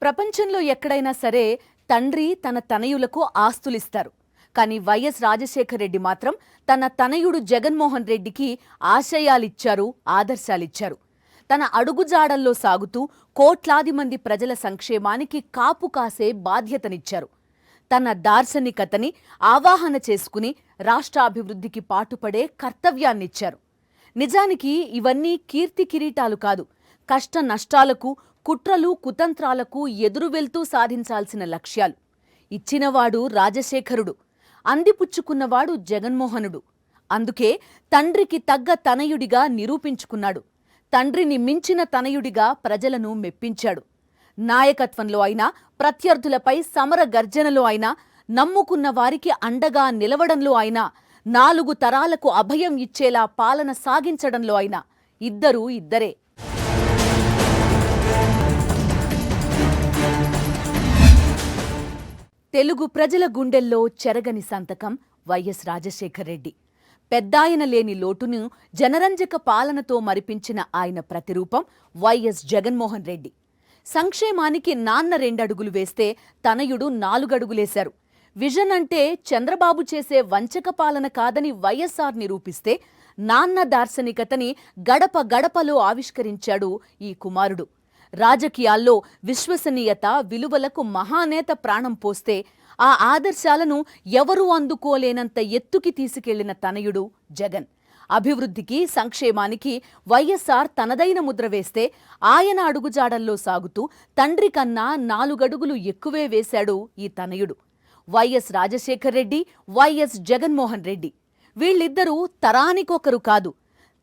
ప్రపంచంలో ఎక్కడైనా సరే తండ్రి తన తనయులకు ఆస్తులిస్తారు. కానీ వైఎస్ రాజశేఖర్ రెడ్డి మాత్రం తన తనయుడు జగన్మోహన్ రెడ్డికి ఆశయాలిచ్చారు, ఆదర్శాలిచ్చారు. తన అడుగుజాడల్లో సాగుతూ కోట్లాది మంది ప్రజల సంక్షేమానికి కాపు కాసే బాధ్యతనిచ్చారు. తన దార్శనికతని ఆవాహన చేసుకుని రాష్ట్రాభివృద్ధికి పాటుపడే కర్తవ్యాన్నిచ్చారు. నిజానికి ఇవన్నీ కీర్తి కిరీటాలు కాదు, కష్ట నష్టాలకు, కుట్రలు కుతంత్రాలకు ఎదురువెళ్తూ సాధించాల్సిన లక్ష్యాలు. ఇచ్చినవాడు రాజశేఖరుడు, అందిపుచ్చుకున్నవాడు జగన్మోహనుడు. అందుకే తండ్రికి తగ్గ తనయుడిగా నిరూపించుకున్నాడు. తండ్రిని మించిన తనయుడిగా ప్రజలను మెప్పించాడు. నాయకత్వంలో అయినా, ప్రత్యర్థులపై సమర గర్జనలో అయినా, నమ్ముకున్న వారికి అండగా నిలవడంలో అయినా, 4 తరాలకు అభయం ఇచ్చేలా పాలన సాగించడంలో అయినా ఇద్దరూ ఇద్దరే. తెలుగు ప్రజల గుండెల్లో చెరగని సంతకం వైఎస్ రాజశేఖర్ రెడ్డి. పెద్దాయన లేని లోటును జనరంజక పాలనతో మరిపించిన ఆయన ప్రతిరూపం వైఎస్ జగన్మోహన్ రెడ్డి. సంక్షేమానికి నాన్న 2 అడుగులు వేస్తే తనయుడు 4 అడుగులేశారు. విజన్ అంటే చంద్రబాబు చేసే వంచక పాలన కాదని వైఎస్ఆర్ నిరూపిస్తే, నాన్న దార్శనికతని గడప గడపలో ఆవిష్కరించాడు ఈ కుమారుడు. రాజకీయాల్లో విశ్వసనీయత, విలువలకు మహానేత ప్రాణం పోస్తే, ఆ ఆదర్శాలను ఎవరూ అందుకోలేనంత ఎత్తుకి తీసుకెళ్లిన తనయుడు జగన్. అభివృద్ధికి, సంక్షేమానికి వైఎస్ఆర్ తనదైన ముద్ర వేస్తే, ఆయన అడుగుజాడల్లో సాగుతూ తండ్రి కన్నా 4 అడుగులు ఎక్కువే వేశాడు ఈ తనయుడు. YS Rajasekhar Reddy, YS Jaganmohan Reddy. వీళ్ళిద్దరూ తరానికొకరు కాదు,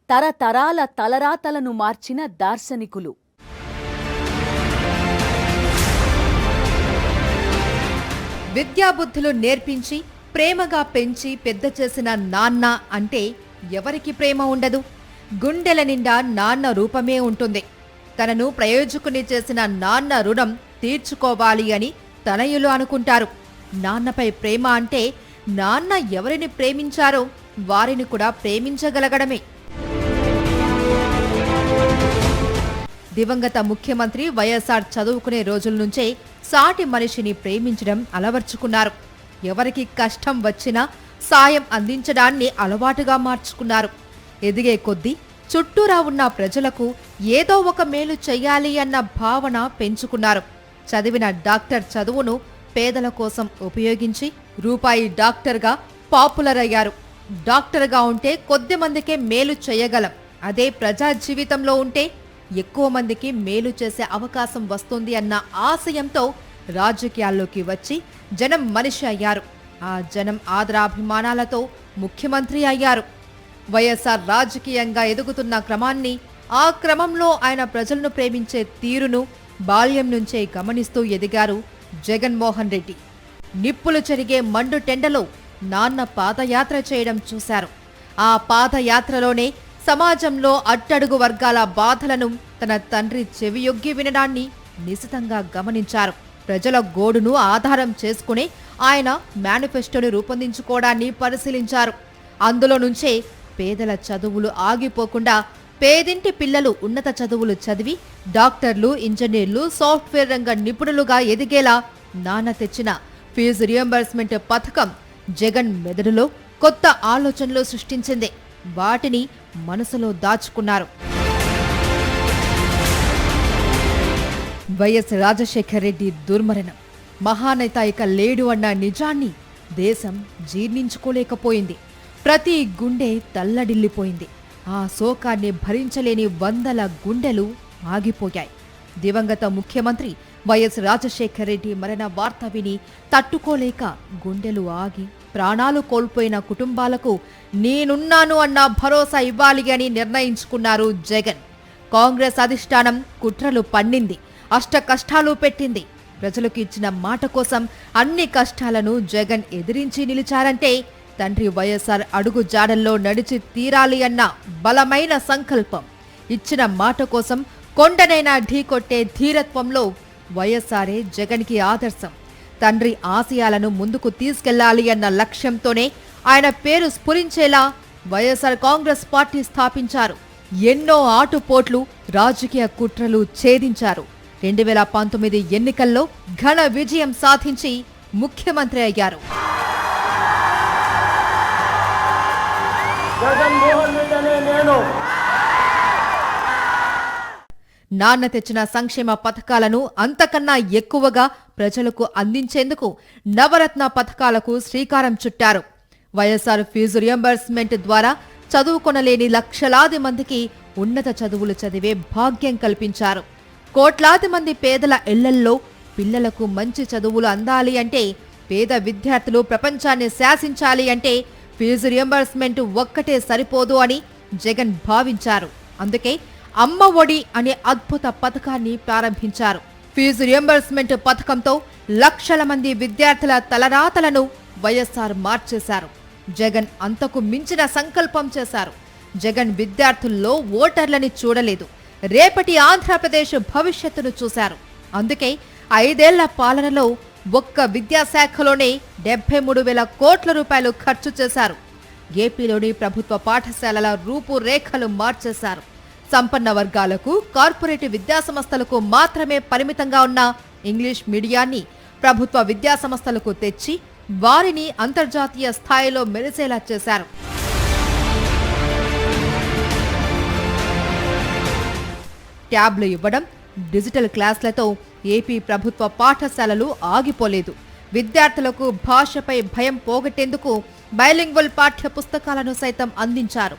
తరతరాల తలరాతలను మార్చిన దార్శనికులు. విద్యాబుద్ధులు నేర్పించి ప్రేమగా పెంచి పెద్ద చేసిన నాన్న అంటే ఎవరికి ప్రేమ ఉండదు? గుండెల నిండా నాన్న రూపమే ఉంటుంది. తనను ప్రయోజకుని చేసిన నాన్న రుణం తీర్చుకోవాలి అని తనయులు అనుకుంటారు. నాన్నపై ప్రేమ అంటే నాన్న ఎవరిని ప్రేమించారో వారిని కూడా ప్రేమించగలగడమే. దివంగత ముఖ్యమంత్రి వైఎస్ఆర్ చదువుకునే రోజుల నుంచే సాటి మనిషిని ప్రేమించడం అలవర్చుకున్నారు. ఎవరికి కష్టం వచ్చినా సాయం అందించడాన్ని అలవాటుగా మార్చుకున్నారు. ఎదిగే కొద్దీ చుట్టూరా ఉన్న ప్రజలకు ఏదో ఒక మేలు చెయ్యాలి అన్న భావన పెంచుకున్నారు. చదివిన డాక్టర్ చదువును పేదల కోసం ఉపయోగించి రూపాయి డాక్టర్గా పాపులర్ అయ్యారు. డాక్టర్గా ఉంటే కొద్ది మందికే మేలు చేయగలం, అదే ప్రజా జీవితంలో ఉంటే ఎక్కువ మందికి మేలు చేసే అవకాశం వస్తుంది అన్న ఆశయంతో రాజకీయాల్లోకి వచ్చి జనం మనిషి అయ్యారు. ఆ జనం ఆదరాభిమానాలతో ముఖ్యమంత్రి అయ్యారు. వైఎస్ఆర్ రాజకీయంగా ఎదుగుతున్న క్రమాన్ని, ఆ క్రమంలో ఆయన ప్రజలను ప్రేమించే తీరును బాల్యం నుంచే గమనిస్తూ ఎదిగారు జగన్మోహన్ రెడ్డి. నిప్పులు చెరిగే మండు టెండలో నాన్న పాదయాత్ర చేయడం చూశారు. ఆ పాదయాత్రలోనే సమాజంలో అట్టడుగు వర్గాల బాధలను తన తండ్రి చెవియొగ్గి వినడాన్ని నిశితంగా గమనించారు. ప్రజల గోడును ఆధారం చేసుకుని ఆయన మేనిఫెస్టోను రూపొందించుకోవడాన్ని పరిశీలించారు. అందులో నుంచే పేదల చదువులు ఆగిపోకుండా పేదింటి పిల్లలు ఉన్నత చదువులు చదివి డాక్టర్లు, ఇంజనీర్లు, సాఫ్ట్వేర్ రంగ నిపుణులుగా ఎదిగేలా నాన్న తెచ్చిన ఫీజు రియంబర్స్మెంట్ పథకం జగన్ మెదడులో కొత్త ఆలోచనలు సృష్టించింది. వాటిని మనసులో దాచుకున్నారు. వైఎస్ రాజశేఖర్ రెడ్డి దుర్మరణం, మహానేత ఇక లేడు అన్న నిజాన్ని దేశం జీర్ణించుకోలేకపోయింది. ప్రతి గుండె తల్లడిల్లిపోయింది. ఆ శోకాన్ని భరించలేని వందల గుండెలు ఆగిపోయాయి. దివంగత ముఖ్యమంత్రి వైఎస్ రాజశేఖర్ రెడ్డి మరణ వార్త విని తట్టుకోలేక గుండెలు ఆగి ప్రాణాలు కోల్పోయిన కుటుంబాలకు నేనున్నాను అన్న భరోసా ఇవ్వాలి అని నిర్ణయించుకున్నారు జగన్. కాంగ్రెస్ అధిష్టానం కుట్రలు పన్నింది, అష్ట కష్టాలు పెట్టింది. ప్రజలకు ఇచ్చిన మాట కోసం అన్ని కష్టాలను జగన్ ఎదిరించి నిలిచారంటే తండ్రి వైఎస్ఆర్ అడుగు జాడల్లో నడిచి తీరాలి అన్న బలమైన సంకల్పం. ఇచ్చిన మాట కోసం కొండనైనా ఢీకొట్టే ధీరత్వంలో వైఎస్ఆరే జగన్కి ఆదర్శం. తండ్రి ఆశయాలను ముందుకు తీసుకెళ్లాలి అన్న లక్ష్యంతోనే ఆయన పేరు స్ఫురించేలా వైఎస్ఆర్ కాంగ్రెస్ పార్టీ స్థాపించారు. ఎన్నో ఆటుపోట్లు, రాజకీయ కుట్రలు ఛేదించారు. 2019 ఎన్నికల్లో ఘన విజయం సాధించి ముఖ్యమంత్రి అయ్యారు. జగన్మోహన్ రెడ్డి అనే నేను నాన్న తెచ్చిన సంక్షేమ పథకాలను అంతకన్నా ఎక్కువగా ప్రజలకు అందించేందుకు నవరత్న పథకాలకు శ్రీకారం చుట్టారు. వైఎస్ఆర్ ఫీజు రియంబర్స్మెంట్ ద్వారా చదువుకొనలేని లక్షలాది మందికి ఉన్నత చదువులు చదివే భాగ్యం కల్పించారు. కోట్లాది మంది పేదల ఇళ్లల్లో పిల్లలకు మంచి చదువులు అందాలి అంటే, పేద విద్యార్థులు ప్రపంచాన్ని శాసించాలి అంటే ఫీజు రియంబర్స్మెంట్ ఒక్కటే సరిపోదు అని జగన్ భావించారు. అందుకే అమ్మ ఒడి అనే అద్భుత పథకాన్ని ప్రారంభించారు. ఫీజు రియంబర్స్మెంట్ పథకంతో లక్షల మంది విద్యార్థుల తలరాతలను వైఎస్ఆర్ మార్చేశారు. జగన్ అంతకు మించిన సంకల్పం చేశారు. జగన్ విద్యార్థుల్లో ఓటర్లని చూడలేదు, రేపటి ఆంధ్రప్రదేశ్ భవిష్యత్తును చూశారు. అందుకే 5 ఏళ్ల పాలనలో ఒక్క విద్యాశాఖలోనే 73,000 కోట్ల రూపాయలు ఖర్చు చేశారు. ఏపీలోని ప్రభుత్వ పాఠశాలల రూపురేఖలు మార్చేశారు. సంపన్న వర్గాలకు, కార్పొరేట్ విద్యాసంస్థలకు మాత్రమే పరిమితంగా ఉన్న ఇంగ్లీష్ మీడియాన్ని ప్రభుత్వ విద్యాసంస్థలకు తెచ్చి వారిని అంతర్జాతీయ స్థాయిలో మెరిసేలా చేశారు. ట్యాబ్లు ఇవ్వడం, డిజిటల్ క్లాసులతో ఏపీ ప్రభుత్వ పాఠశాలలు ఆగిపోలేదు. విద్యార్థులకు భాషపై భయం పోగొట్టేందుకు బైలింగ్వల్ పాఠ్య పుస్తకాలను సైతం అందించారు.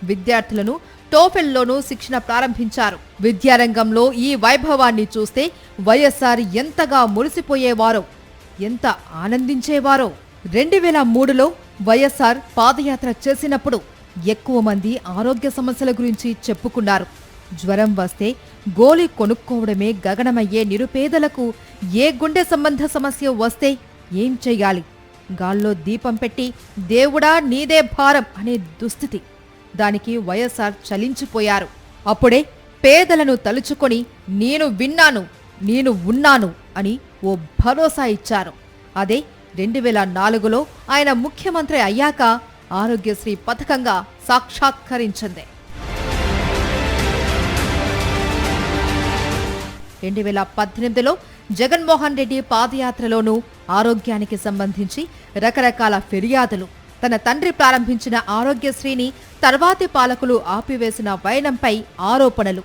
విద్యార్థులను టోఫెల్లోనూ శిక్షణ ప్రారంభించారు. విద్యారంగంలో ఈ వైభవాన్ని చూస్తే వైఎస్ఆర్ ఎంతగా మురిసిపోయేవారో, ఎంత ఆనందించేవారో. 2003లో వైఎస్ఆర్ పాదయాత్ర చేసినప్పుడు ఎక్కువ మంది ఆరోగ్య సమస్యల గురించి చెప్పుకున్నారు. జ్వరం వస్తే గోళీ కొనుక్కోవడమే గగనమయ్యే నిరుపేదలకు ఏ గుండె సంబంధ సమస్య వస్తే ఏం చెయ్యాలి? గాల్లో దీపం పెట్టి దేవుడా నీదే భారం అనే దుస్థితి. దానికి వైఎస్ఆర్ చలించిపోయారు. అప్పుడే పేదలను తలుచుకొని నేను విన్నాను, నేను ఉన్నాను అని ఓ భరోసా ఇచ్చారు. అదే 2004లో ఆయన ముఖ్యమంత్రి అయ్యాక ఆరోగ్యశ్రీ పథకంగా సాక్షాత్కరించింది. 2018లో జగన్మోహన్ రెడ్డి పాదయాత్రలోనూ ఆరోగ్యానికి సంబంధించి రకరకాల ఫిర్యాదులు, తన తండ్రి ప్రారంభించిన ఆరోగ్యశ్రీని తర్వాతి పాలకులు ఆపివేసిన వైనంపై ఆరోపణలు.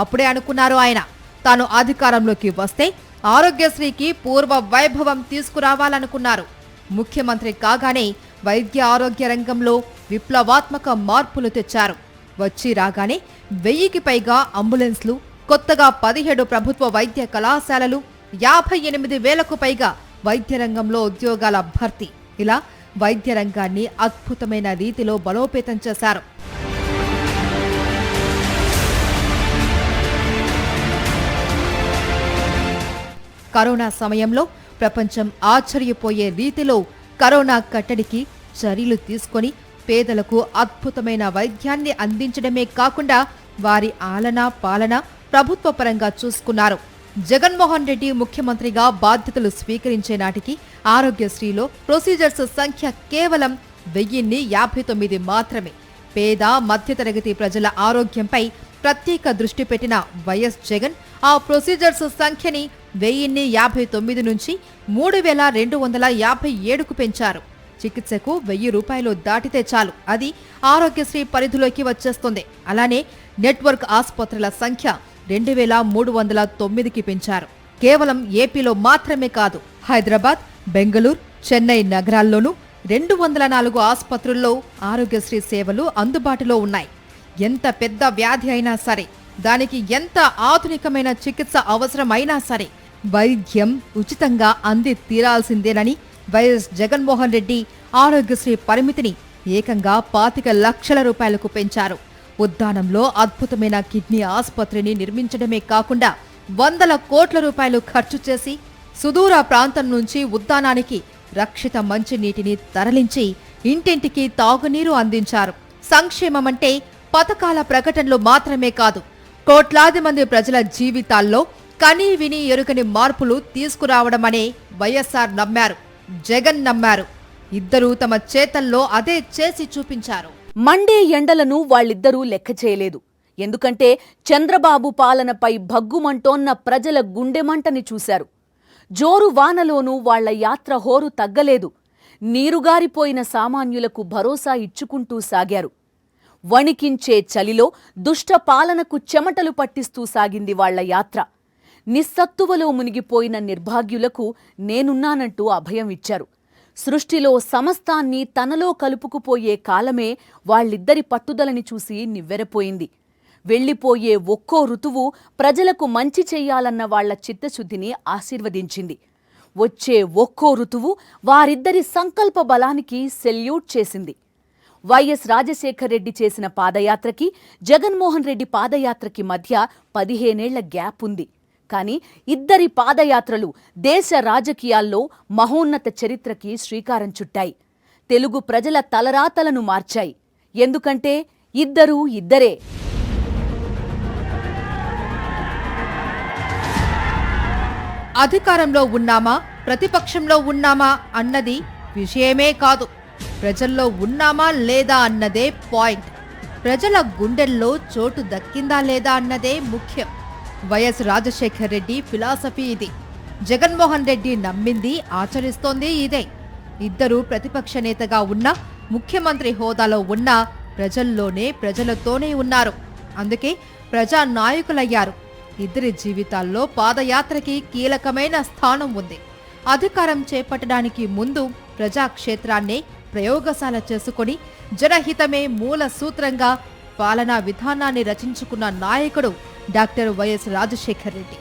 అప్పుడే అనుకున్నారు ఆయన, తాను అధికారంలోకి వస్తే ఆరోగ్యశ్రీకి పూర్వ వైభవం తీసుకురావాలనుకున్నారు. ముఖ్యమంత్రి కాగానే వైద్య ఆరోగ్య రంగంలో విప్లవాత్మక మార్పులు తెచ్చారు. వచ్చి రాగానే 1000కి పైగా అంబులెన్స్లు, కొత్తగా 17 ప్రభుత్వ వైద్య కళాశాలలు, 58,000కు పైగా వైద్య రంగంలో ఉద్యోగాల భర్తీ, ఇలా వైద్య రంగాన్ని అద్భుతమైన రీతిలో బలోపేతం చేశారు. కరోనా సమయంలో ప్రపంచం ఆశ్చర్యపోయే రీతిలో కరోనా కట్టడికి చర్యలు తీసుకొని పేదలకు అద్భుతమైన వైద్యాన్ని అందించడమే కాకుండా వారి ఆలన పాలన ప్రభుత్వ పరంగా చూసుకున్నారు. జగన్మోహన్ రెడ్డి ముఖ్యమంత్రిగా బాధ్యతలు స్వీకరించే నాటికి ఆరోగ్యశ్రీలో ప్రొసీజర్స్ సంఖ్య కేవలం 1059 మాత్రమే. పేద మధ్యతరగతి ప్రజల ఆరోగ్యంపై ప్రత్యేక దృష్టి పెట్టిన వైఎస్ జగన్ ఆ ప్రొసీజర్స్ సంఖ్యని 1059 నుంచి 3257కు పెంచారు. చికిత్సకు 1000 రూపాయలు దాటితే చాలు, అది ఆరోగ్యశ్రీ పరిధిలోకి వచ్చేస్తుంది. అలానే నెట్వర్క్ ఆసుపత్రుల సంఖ్య 2309కి పెంచారు. కేవలం ఏపీలో మాత్రమే కాదు, హైదరాబాద్, బెంగళూరు, చెన్నై నగరాల్లోనూ 204 ఆసుపత్రుల్లో ఆరోగ్యశ్రీ సేవలు అందుబాటులో ఉన్నాయి. ఎంత పెద్ద వ్యాధి అయినా సరే, దానికి ఎంత ఆధునికమైన చికిత్స అవసరమైనా సరే వైద్యం ఉచితంగా అంది తీరాల్సిందేనని వైఎస్ జగన్మోహన్ రెడ్డి ఆరోగ్యశ్రీ పరిమితిని ఏకంగా 25 లక్షల రూపాయలకు పెంచారు. ఉద్దానంలో అద్భుతమైన కిడ్నీ ఆసుపత్రిని నిర్మించడమే కాకుండా 100 కోట్ల రూపాయలు ఖర్చు చేసి సుదూర ప్రాంతం నుంచి ఉద్దానానికి రక్షిత మంచినీటిని తరలించి ఇంటింటికి తాగునీరు అందించారు. సంక్షేమమంటే పథకాల ప్రకటనలు మాత్రమే కాదు, కోట్లాది మంది ప్రజల జీవితాల్లో కనీ విని ఎరుగని మార్పులు తీసుకురావడమనే వైఎస్ఆర్ నమ్మారు, జగన్ నమ్మారు. ఇద్దరూ తమ చేతల్లో అదే చేసి చూపించారు. మండే ఎండలను వాళ్ళిద్దరూ లెక్క చేయలేదు. ఎందుకంటే చంద్రబాబు పాలనపై భగ్గుమంటోన్న ప్రజల గుండెమంటని చూశారు. జోరు వానలోనూ వాళ్ల యాత్ర హోరు తగ్గలేదు. నీరుగారిపోయిన సామాన్యులకు భరోసా ఇచ్చుకుంటూ సాగారు. వణికించే చలిలో దుష్ట పాలనకు చెమటలు పట్టిస్తూ సాగింది వాళ్ల యాత్ర. నిస్సత్తువలో మునిగిపోయిన నిర్భాగ్యులకు నేనున్నానంటూ అభయం ఇచ్చారు. సృష్టిలో సమస్తాన్ని తనలో కలుపుకుపోయే కాలమే వాళ్ళిద్దరి పట్టుదలని చూసి నివ్వెరపోయింది. వెళ్లిపోయే ఒక్కో ఋతువు ప్రజలకు మంచి చెయ్యాలన్న వాళ్ల చిత్తశుద్ధిని ఆశీర్వదించింది. వచ్చే ఒక్కో ఋతువు వారిద్దరి సంకల్ప బలానికి సెల్యూట్ చేసింది. వైఎస్ రాజశేఖర్ రెడ్డి చేసిన పాదయాత్రకి, జగన్మోహన్ రెడ్డి పాదయాత్రకి మధ్య 15 ఏళ్ల గ్యాప్ ఉంది. కానీ ఇద్దరి పాదయాత్రలు దేశ రాజకీయాల్లో మహోన్నత చరిత్రకి శ్రీకారం చుట్టాయి. తెలుగు ప్రజల తలరాతలను మార్చాయి. ఎందుకంటే ఇద్దరూ ఇద్దరే. అధికారంలో ఉన్నామా, ప్రతిపక్షంలో ఉన్నామా అన్నది విషయమే కాదు, ప్రజల్లో ఉన్నామా లేదా అన్నదే పాయింట్. ప్రజల గుండెల్లో చోటు దక్కిందా లేదా అన్నదే ముఖ్యం. వైఎస్ రాజశేఖర్ రెడ్డి ఫిలాసఫీ ఇది. జగన్మోహన్ రెడ్డి నమ్మింది, ఆచరిస్తోంది ఇదే. ఇద్దరూ ప్రతిపక్ష నేతగా ఉన్నా, ముఖ్యమంత్రి హోదాలో ఉన్నా ప్రజల్లోనే, ప్రజలతోనే ఉన్నారు. అందుకే ప్రజా నాయకులయ్యారు. ఇద్దరి జీవితాల్లో పాదయాత్రకి కీలకమైన స్థానం ఉంది. అధికారం చేపట్టడానికి ముందు ప్రజాక్షేత్రాన్నే ప్రయోగశాల చేసుకుని జనహితమే మూల సూత్రంగా పాలనా విధానాన్ని రచించుకున్న నాయకుడు doctor YS Rajasekhar Reddy.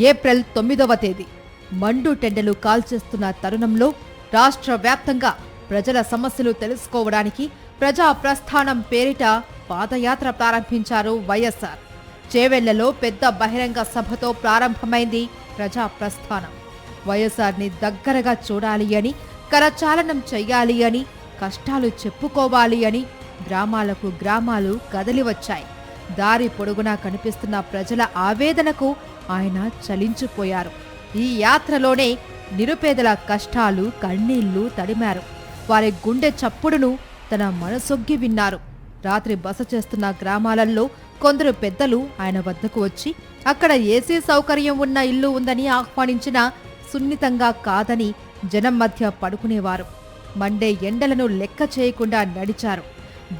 April 9వ తేదీ మండు టెండలు కాల్చేస్తున్న తరుణంలో రాష్ట్ర వ్యాప్తంగా ప్రజల సమస్యలు తెలుసుకోవడానికి ప్రజా ప్రస్థానం పేరిట పాదయాత్ర ప్రారంభించారు వైఎస్ఆర్. చేవెళ్లలో పెద్ద బహిరంగ సభతో ప్రారంభమైంది ప్రజా ప్రస్థానం. వైఎస్ఆర్ని దగ్గరగా చూడాలి అని, కరచాలనం చెయ్యాలి అని, కష్టాలు చెప్పుకోవాలి అని గ్రామాలకు గ్రామాలు కదలి వచ్చాయి. దారి పొడుగునా కనిపిస్తున్న ప్రజల ఆవేదనకు ఆయన చలించిపోయారు. ఈ యాత్రలోనే నిరుపేదల కష్టాలు, కన్నీళ్లు తడిమారు. వారి గుండె చప్పుడును తన మనసొగ్గి విన్నారు. రాత్రి బస చేస్తున్న గ్రామాలలో కొందరు పెద్దలు ఆయన వద్దకు వచ్చి అక్కడ ఏసీ సౌకర్యం ఉన్న ఇల్లు ఉందని ఆహ్వానించినా సున్నితంగా కాదని జనం మధ్య పడుకునేవారు. మండే ఎండలను లెక్క చేయకుండా నడిచారు.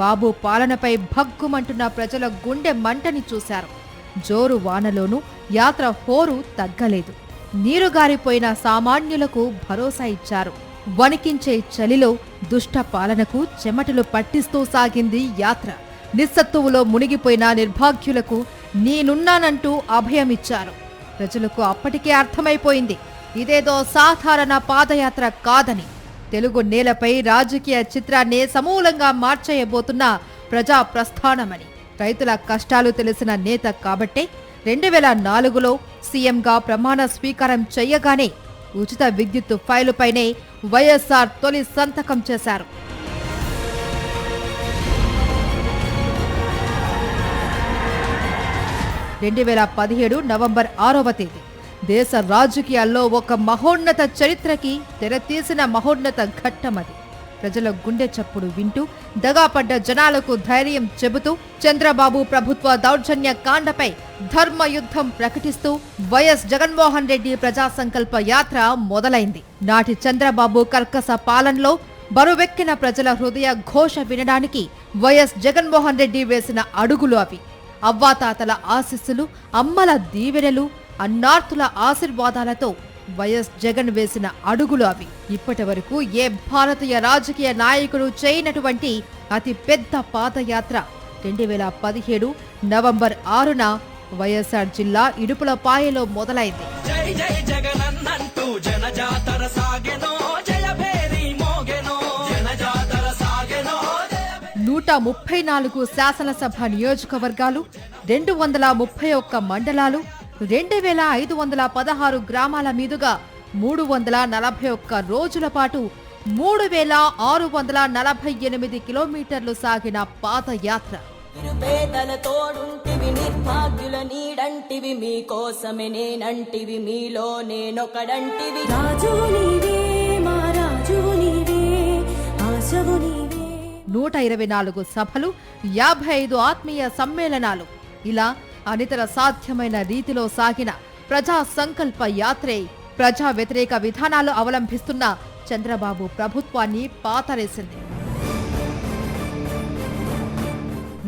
బాబు పాలనపై భగ్గుమంటున్న ప్రజల గుండె మంటని చూశారు. జోరు వానలోనూ యాత్ర హోరు తగ్గలేదు. నీరుగారిపోయిన సామాన్యులకు భరోసా ఇచ్చారు. వణికించే చలిలో దుష్ట పాలనకు చెమటలు పట్టిస్తూ సాగింది యాత్ర. నిస్సత్తువులో మునిగిపోయిన నిర్భాగ్యులకు నేనున్నానంటూ అభయమిచ్చారు. ప్రజలకు అప్పటికే అర్థమైపోయింది ఇదేదో సాధారణ పాదయాత్ర కాదని. తెలుగు నేలపై రాజకీయ చిత్రాన్నే సమూలంగా మార్చేయబోతున్న ప్రజా ప్రస్థానమని. రైతుల కష్టాలు తెలిసిన నేత కాబట్టే 2004లో సీఎంగా ప్రమాణ స్వీకారం చెయ్యగానే ఉచిత విద్యుత్తు ఫైలుపైనే వైఎస్ఆర్ తొలి సంతకం చేశారు. 2017 నవంబర్ 6వ తేదీ దేశ రాజకీయాల్లో ఒక మహోన్నత చరిత్రకి తెరతీసిన మహోన్నత ఘట్టమది. ప్రజల గుండె చప్పుడు వింటూ దగాపడ్డ జనాలకు ధైర్యం చెబుతూ చంద్రబాబు ప్రభుత్వ దౌర్జన్య కాండపై ధర్మయుద్ధం ప్రకటిస్తూ వైఎస్ జగన్మోహన్ రెడ్డి ప్రజా సంకల్ప యాత్ర మొదలైంది. నాటి చంద్రబాబు కర్కస పాలనలో బరువెక్కిన ప్రజల హృదయ ఘోష వినడానికి వైఎస్ జగన్మోహన్ రెడ్డి వేసిన అడుగులు అవి. అవ్వాతాతల ఆశీస్సులు, అమ్మల దీవెనలు, అన్నార్థుల ఆశీర్వాదాలతో వైఎస్ జగన్ వేసిన అడుగులు అవి. ఇప్పటి వరకు ఏ భారతీయ రాజకీయ నాయకుడు చేయనటువంటి అతి పెద్ద పాదయాత్ర 2017 నవంబర్ 6న వైఎస్ఆర్ జిల్లా ఇడుపులపాయలో మొదలైంది. 134 శాసనసభ నియోజకవర్గాలు, 231 మండలాలు, 2516 గ్రామాల మీదుగా 341 రోజుల పాటు 3648 కిలోమీటర్లు సాగిన పాదయాత్ర నిరుపేదల తోడుంటివి, నిర్భాగ్యుల నీడంటివి, మీకోసమే నేనంటివి, మీలో నేనొకడంటివి. రాజు నీవే, మా రాజు నీవే, ఆశవు నీవే. 124 సభలు, 55 ఆత్మీయ సమ్మేళనాలు, ఇలా అనితర సాధ్యమైన రీతిలో సాగిన ప్రజా సంకల్ప యాత్రే ప్రజా వ్యతిరేక విధానాలు అవలంబిస్తున్న చంద్రబాబు ప్రభుత్వాన్ని పాతరేసింది.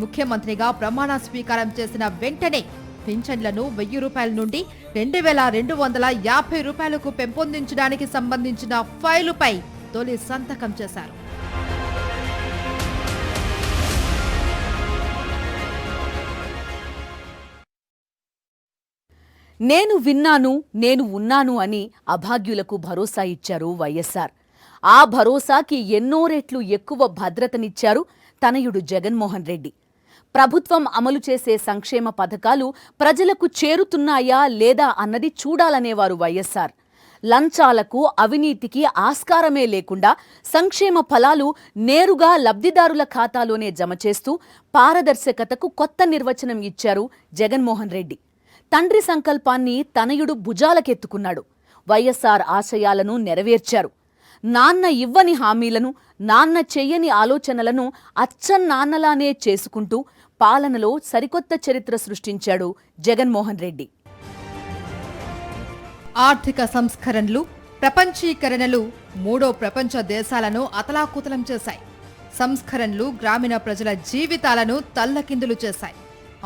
ముఖ్యమంత్రిగా ప్రమాణ స్వీకారం చేసిన వెంటనే పింఛన్లను 1000 రూపాయల నుండి 2250 రూపాయలకు పెంపొందించడానికి సంబంధించిన ఫైలుపై తొలి సంతకం చేశారు. నేను విన్నాను, నేను ఉన్నాను అని అభాగ్యులకు భరోసా ఇచ్చారు వైఎస్ఆర్. ఆ భరోసాకి ఎన్నో రెట్లు ఎక్కువ భద్రతనిచ్చారు తనయుడు జగన్మోహన్ రెడ్డి. ప్రభుత్వం అమలు చేసే సంక్షేమ పథకాలు ప్రజలకు చేరుతున్నాయా లేదా అన్నది చూడాలనేవారు వైఎస్ఆర్. లంచాలకు, అవినీతికి ఆస్కారమే లేకుండా సంక్షేమ ఫలాలు నేరుగా లబ్ధిదారుల ఖాతాలోనే జమ చేస్తూ పారదర్శకతకు కొత్త నిర్వచనం ఇచ్చారు జగన్మోహన్ రెడ్డి. తండ్రి సంకల్పాన్ని తనయుడు భుజాలకెత్తుకున్నాడు. వైఎస్ఆర్ ఆశయాలను నెరవేర్చారు. నాన్న ఇవ్వని హామీలను, నాన్న చెయ్యని ఆలోచనలను అచ్చన్నాన్నలానే చేసుకుంటూ పాలనలో సరికొత్త చరిత్ర సృష్టించాడు జగన్మోహన్ రెడ్డి. ఆర్థిక సంస్కరణలు, ప్రపంచీకరణలు మూడో ప్రపంచ దేశాలను అతలాకుతలం చేశాయి. సంస్కరణలు గ్రామీణ ప్రజల జీవితాలను తల్లకిందులు చేశాయి.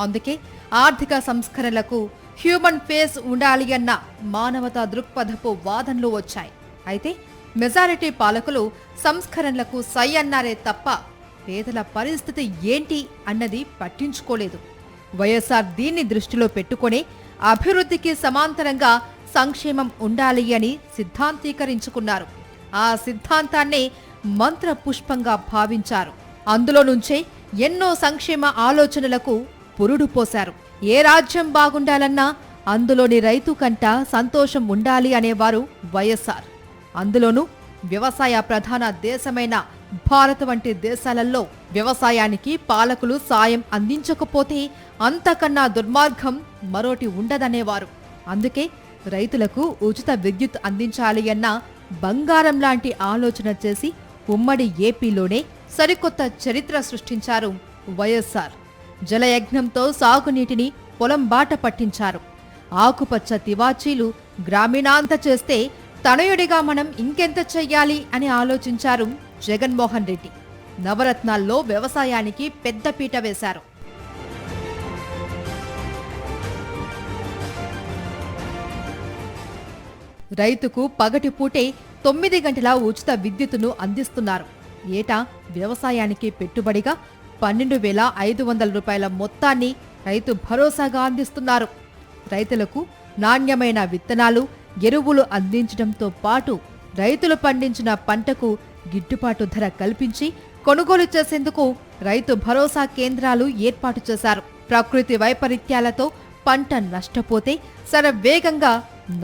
అందుకే ఆర్థిక సంస్కరణలకు హ్యూమన్ ఫేస్ ఉండాలి అన్న మానవతా దృక్పథపు వాదనలు వచ్చాయి. అయితే మెజారిటీ పాలకులు సంస్కరణలకు సై అన్నారే తప్ప పేదల పరిస్థితి ఏంటి అన్నది పట్టించుకోలేదు. వైఎస్ఆర్ దీన్ని దృష్టిలో పెట్టుకుని అభివృద్ధికి సమాంతరంగా సంక్షేమం ఉండాలి అని సిద్ధాంతీకరించుకున్నారు. ఆ సిద్ధాంతాన్ని మంత్ర పుష్పంగా భావించారు. అందులో నుంచే ఎన్నో సంక్షేమ ఆలోచనలకు పురుడు పోశారు. ఏ రాజ్యం బాగుండాలన్నా అందులోని రైతు కంట సంతోషం ఉండాలి అనేవారు వైఎస్ఆర్. అందులోనూ వ్యవసాయ ప్రధాన దేశమైన భారత్ వంటి దేశాలలో వ్యవసాయానికి పాలకులు సాయం అందించకపోతే అంతకన్నా దుర్మార్గం మరోటి ఉండదనేవారు. అందుకే రైతులకు ఉచిత విద్యుత్ అందించాలి అన్న బంగారం లాంటి ఆలోచన చేసి ఉమ్మడి ఏపీలోనే సరికొత్త చరిత్ర సృష్టించారు వైఎస్ఆర్. జలయజ్ఞంతో సాగునీటిని పొలం బాట పట్టించారు. ఆకుపచ్చ తివాచీలు గ్రామీణాంత చేస్తే తనయుడిగా మనం ఇంకెంత చెయ్యాలి అని ఆలోచించారు జగన్మోహన్ రెడ్డి. నవరత్నాల్లో వ్యవసాయానికి పెద్దపీట వేశారు. రైతుకు పగటిపూటే 9 గంటల ఉచిత విద్యుత్తును అందిస్తున్నారు. ఏటా వ్యవసాయానికి పెట్టుబడిగా 12,500 రూపాయల మొత్తాన్ని రైతు భరోసాగా అందిస్తున్నారు. రైతులకు నాణ్యమైన విత్తనాలు, ఎరువులు అందించడంతో పాటు రైతులు పండించిన పంటకు గిట్టుబాటు ధర కల్పించి కొనుగోలు చేసేందుకు రైతు భరోసా కేంద్రాలు ఏర్పాటు చేశారు. ప్రకృతి వైపరీత్యాలతో పంట నష్టపోతే శరవేగంగా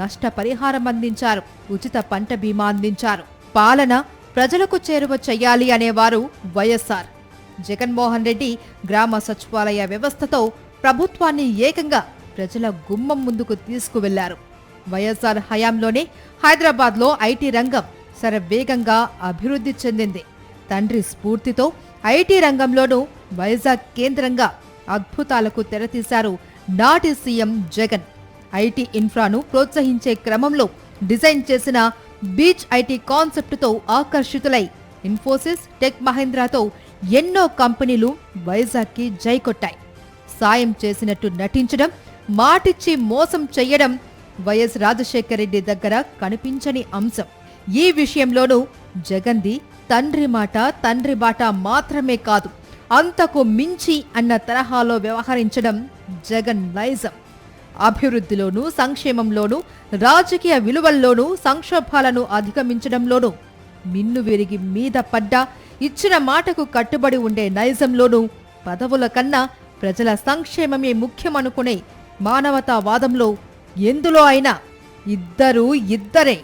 నష్టపరిహారం అందించారు. ఉచిత పంట బీమా అందించారు. పాలన ప్రజలకు చేరువ చెయ్యాలి అనేవారు వైఎస్ఆర్. జగన్మోహన్ రెడ్డి గ్రామ సచివాలయ వ్యవస్థతో ప్రభుత్వాన్ని ఏకంగా ప్రజల గుమ్మం ముందుకు తీసుకువెళ్లారు. వైఎస్ఆర్ హయాంలోనే హైదరాబాద్లో ఐటీ రంగం శరవేగంగా అభివృద్ధి చెందింది. తండ్రి స్ఫూర్తితో ఐటీ రంగంలోనూ వైజాగ్ కేంద్రంగా అద్భుతాలకు తెరతీశారు నాటి సీఎం జగన్. ఐటీ ఇన్ఫ్రాను ప్రోత్సహించే క్రమంలో డిజైన్ చేసిన బీచ్ ఐటీ కాన్సెప్టుతో ఆకర్షితులై ఇన్ఫోసిస్, టెక్ మహీంద్రాతో ఎన్నో కంపెనీలు వైజాగ్కి జై కొట్టాయి. సాయం చేసినట్టు నటించడం, మాటిచ్చి మోసం చెయ్యడం వైఎస్ రాజశేఖర రెడ్డి దగ్గర కనిపించని అంశం. ఈ విషయంలోనూ జగన్ది తండ్రి మాట తండ్రి బాట మాత్రమే కాదు, అంతకు మించి అన్న తరహాలో వ్యవహరించడం జగన్ నైజం. అభివృద్ధిలోనూ, సంక్షేమంలోనూ, రాజకీయ విలువల్లోనూ, సంక్షోభాలను అధిగమించడంలోనూ మిన్ను విరిగి మీద పడ్డా ఇచ్చిన మాటకు కట్టుబడి ఉండే నైజంలోనూ పదవుల కన్నా ప్రజల సంక్షేమమే ముఖ్యమనుకునే మానవతావాదంలో ఎందులో అయినా ఇద్దరే.